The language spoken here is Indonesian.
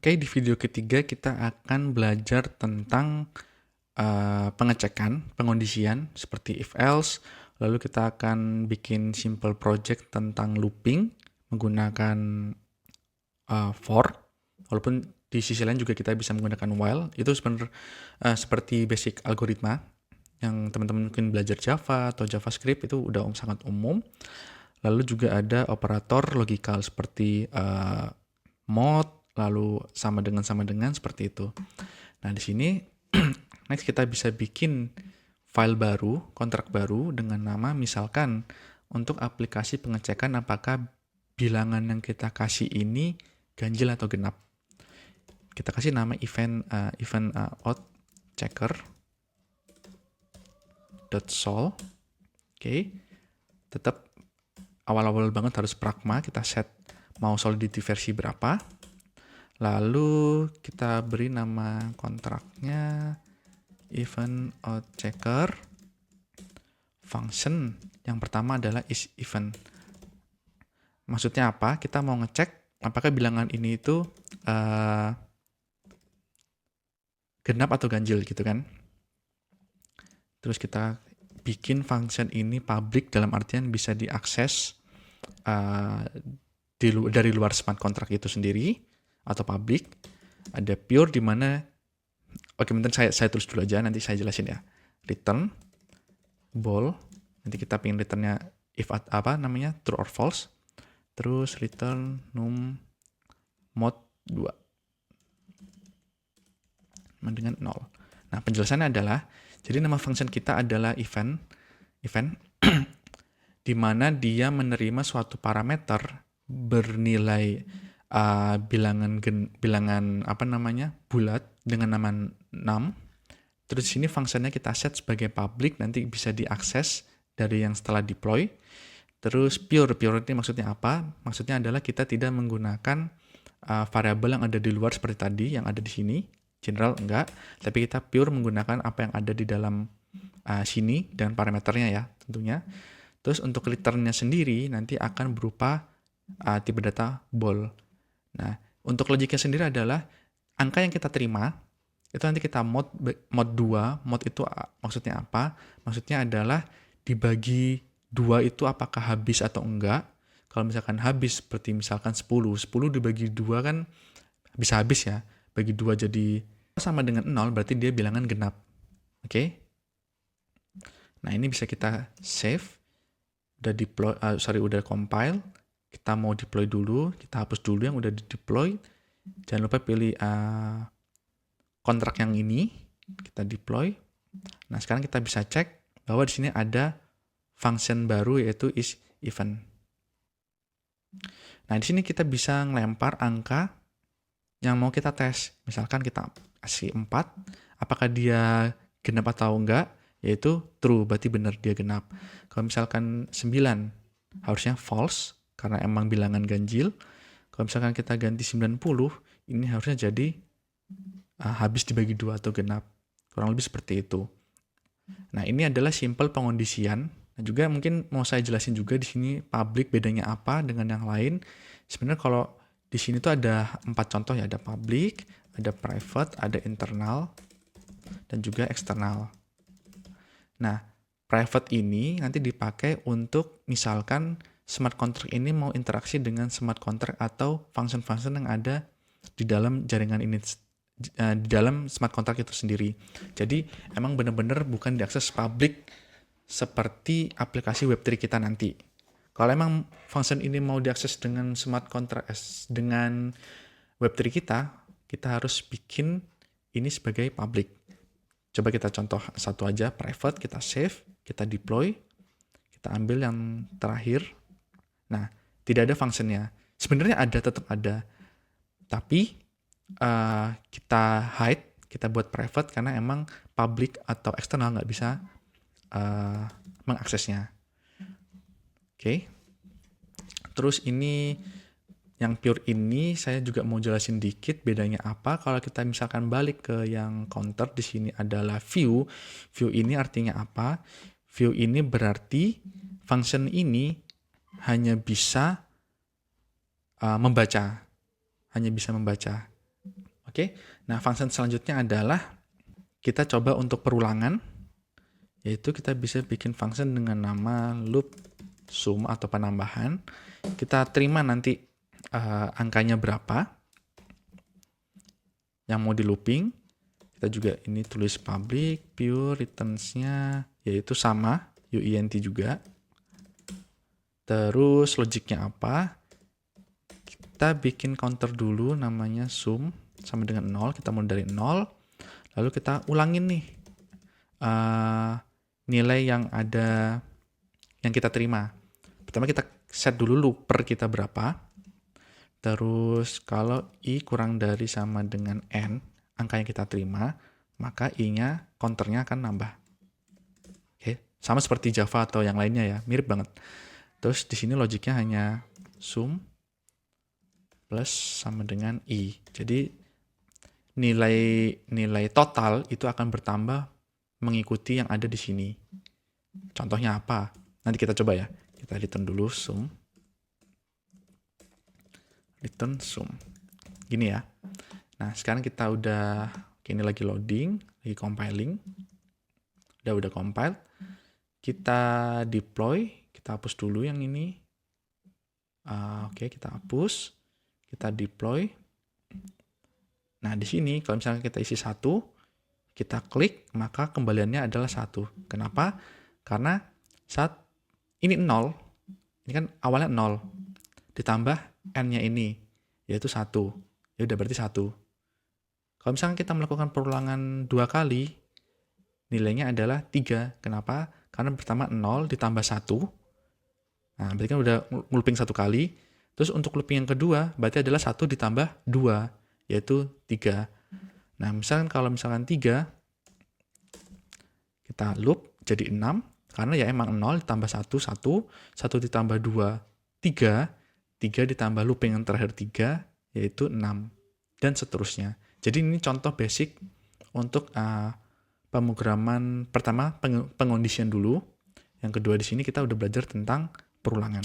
Oke, di video ketiga kita akan belajar tentang pengecekan, pengondisian seperti if else, lalu kita akan bikin simple project tentang looping menggunakan for, walaupun di sisi lain juga kita bisa menggunakan while. Itu sebenarnya seperti basic algoritma yang teman-teman mungkin belajar Java atau JavaScript itu udah sangat umum. Lalu juga ada operator logikal seperti mod, lalu sama dengan seperti itu. Nah, di sini next kita bisa bikin file baru, kontrak baru dengan nama misalkan untuk aplikasi pengecekan apakah bilangan yang kita kasih ini ganjil atau genap. Kita kasih nama event out checker .sol. Oke. Tetap awal-awal banget harus pragma, kita set mau solidity versi berapa. Lalu kita beri nama kontraknya event out checker. Function yang pertama adalah is event. Maksudnya apa? Kita mau ngecek apakah bilangan ini itu genap atau ganjil gitu kan. Terus kita bikin function ini public dalam artian bisa diakses dari luar smart contract itu sendiri atau public. Ada pure di mana bentar saya tulis dulu aja, nanti saya jelasin ya. Return bool, nanti kita pengen returnnya if true or false. Terus return num mod 2 dengan 0. Nah, penjelasannya adalah jadi nama function kita adalah event di mana dia menerima suatu parameter bernilai bilangan bulat dengan nama 6. Terus di sini fungsinya kita set sebagai public, nanti bisa diakses dari yang setelah deploy. Terus pure ini maksudnya apa? Maksudnya adalah kita tidak menggunakan variabel yang ada di luar seperti tadi yang ada di sini. General enggak, tapi kita pure menggunakan apa yang ada di dalam sini dan parameternya ya tentunya. Terus untuk returnnya sendiri nanti akan berupa tipe data bool. Nah, untuk logiknya sendiri adalah angka yang kita terima itu nanti kita mod 2. Mod itu maksudnya apa? Maksudnya adalah dibagi 2 itu apakah habis atau enggak. Kalau misalkan habis seperti misalkan 10 dibagi 2 kan bisa habis ya. Bagi 2 jadi sama dengan 0 berarti dia bilangan genap. Oke? Nah, ini bisa kita save. Udah compile. Kita mau deploy dulu, kita hapus dulu yang udah di-deploy. Jangan lupa pilih kontrak yang ini, kita deploy. Nah, sekarang kita bisa cek bahwa di sini ada function baru yaitu is event. Nah, di sini kita bisa ngelempar angka yang mau kita tes. Misalkan kita kasih 4, apakah dia genap atau enggak? Yaitu true, berarti benar dia genap. Kalau misalkan 9, harusnya false, karena emang bilangan ganjil. Kalau misalkan kita ganti 90, ini harusnya jadi habis dibagi 2 atau genap. Kurang lebih seperti itu. Nah, ini adalah simple pengondisian. Nah, juga mungkin mau saya jelasin juga di sini public bedanya apa dengan yang lain. Sebenarnya kalau di sini tuh ada 4 contoh ya, ada public, ada private, ada internal, dan juga eksternal. Nah, private ini nanti dipakai untuk misalkan smart contract ini mau interaksi dengan smart contract atau function-function yang ada di dalam jaringan ini, di dalam smart contract itu sendiri. Jadi emang benar-benar bukan diakses public seperti aplikasi Web3 kita nanti. Kalau emang function ini mau diakses dengan smart contract dengan Web3 kita harus bikin ini sebagai public. Coba kita contoh satu aja, private, kita save, kita deploy, kita ambil yang terakhir. Nah, tidak ada functionnya. Sebenarnya tetap ada. Tapi kita hide, kita buat private karena emang public atau eksternal nggak bisa mengaksesnya. Oke. Terus ini yang pure ini saya juga mau jelasin dikit bedanya apa. Kalau kita misalkan balik ke yang counter, di sini adalah view. View ini artinya apa? View ini berarti function ini hanya bisa membaca. Hanya bisa membaca. Oke, nah function selanjutnya adalah kita coba untuk perulangan, yaitu kita bisa bikin function dengan nama loop sum atau penambahan. Kita terima nanti angkanya berapa yang mau di looping. Kita juga ini tulis public, pure, returns-nya yaitu sama, uint juga. Terus logiknya apa? Kita bikin counter dulu namanya sum sama dengan 0, kita mulai dari 0, lalu kita ulangin nih nilai yang ada yang kita terima. Pertama kita set dulu looper kita berapa, terus kalau i kurang dari sama dengan n, angka yang kita terima, maka i-nya counternya akan nambah. Oke, sama seperti Java atau yang lainnya ya, mirip banget. Terus di sini logiknya hanya sum plus sama dengan i. Jadi nilai total itu akan bertambah mengikuti yang ada di sini. Contohnya apa? Nanti kita coba ya. Kita return dulu sum. Return sum. Gini ya. Nah, sekarang kita udah ini lagi loading, lagi compiling. Udah compile. Kita deploy, kita hapus dulu yang ini. Oke, kita hapus. Kita deploy. Nah, di sini kalau misalnya kita isi 1, kita klik, maka kembaliannya adalah 1. Kenapa? Karena saat ini 0, ini kan awalnya 0, ditambah n-nya ini, yaitu 1. Ya udah berarti 1. Kalau misalnya kita melakukan perulangan 2 kali, nilainya adalah 3. Kenapa? Karena pertama 0 ditambah 1. Nah, berarti kan udah looping 1 kali. Terus untuk looping yang kedua, berarti adalah 1 ditambah 2. Yaitu 3. Nah, kalau misalkan 3, kita loop jadi 6, karena ya emang 0 ditambah 1, 1, 1 ditambah 2, 3, 3 ditambah looping yang terakhir 3, yaitu 6, dan seterusnya. Jadi ini contoh basic untuk pemrograman pertama, pengondisian dulu. Yang kedua di sini kita udah belajar tentang perulangan.